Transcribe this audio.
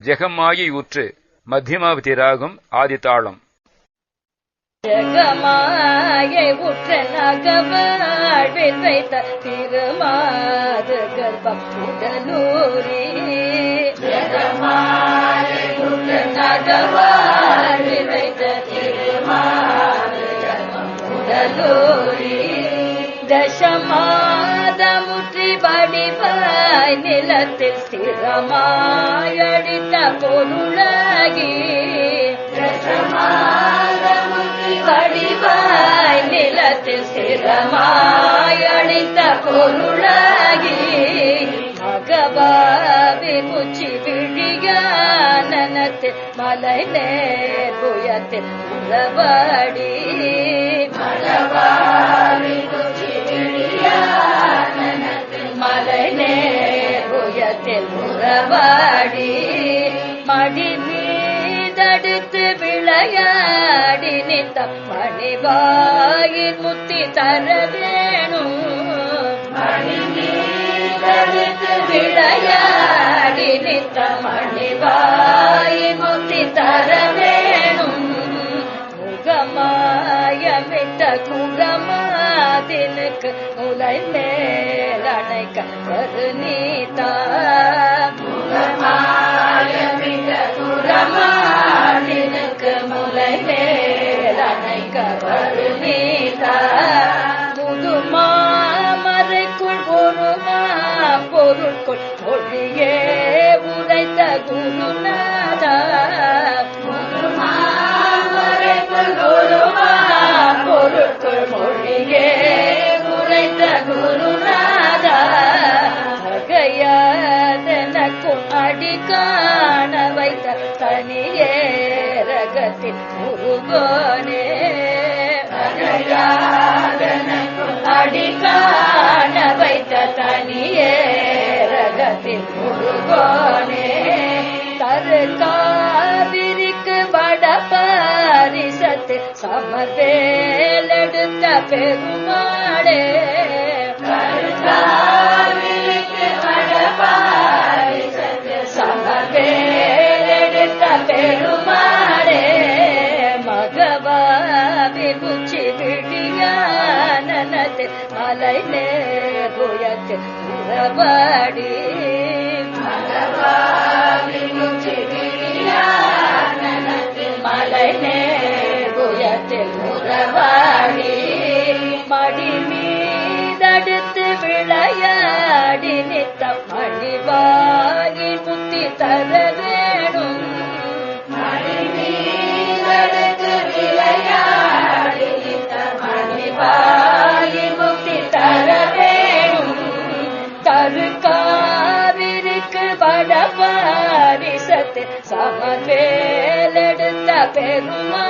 ஜெகமாயை ஊற்று மத்தியமாவதி ராகம் ஆதித்தாளம். ஜெகமாயை உற்ற நகவாழ்வில் வைத்த திருமாது கர்ப்பம் உடலூரி. ஜெகமாயை உற்ற நகவாழ்வில் வைத்த திருமாது கர்ப்பம் உடலூரி. தசமாதமுற்றி படிப்பாய் நிலத்தில் ஸ்திரமாயடித்த பொருளாகி. தசமாதமுற்றி படிப்பாய் நிலத்தில் ஸ்திரமாயடித்த பொருளாகி. மகபாவி முச்சி விழியானத்தில் மலை நேர்புயத்தில் உறவாடி. மகபாவி மலை நேர்புயத்தில் உறவாடி. மடி மீதடுத்து விளையாடி நித்தம் மணிவாயின் முத்தி தர வேணும். மணி மீதடுத்து விளையாடி நித்தம் மணிவாயின் முத்தி தர வேணும். முகமாயமிட்ட குரமாதினுக்கு முலை மேலணைக்க கருநீதா. முகமாயமிட்ட குரமாதினுக்கு முலை மேலணைக்க கருநீதா. முதுமாமரைக்குள் ஒருமா பொருட்குள் மொழியே உரைத்த குருநாதா. பொருட்கள் மொழியே உரைத்த குருநாதா. தகையாதனக்கும் அடி காண வைத்த தனியே ரகத்தின் முருகனே. தகையாதனக்கும் அடி காண வைத்த தனியே ரகத்தின் முருகனே. தரு காவிரிக்கு வடபாரிசத்து சமவேலெடுத்த பெருமாளே. காவிரிக்கு வடபாரிசத்து சமவேலெடுத்த பெருமாளே. மகவாவி முச்சி விழியானத்து மலை நேர்புயத்தில் உறவாடி. மகவாவி முச்சி மலை நேர்புயத்தில் உறவாடி. மடி மீதடுத்து விளையாடி நித்தம் மணிவாகி முத்தி தர வேணும். மடி மீதடுத்து விளையாடி நித்தம் மணிவாகி முத்தி தர வேணும். தரு காவிரிக்கு வடபாரிசத்து சமவேலெடுத்த பெருமா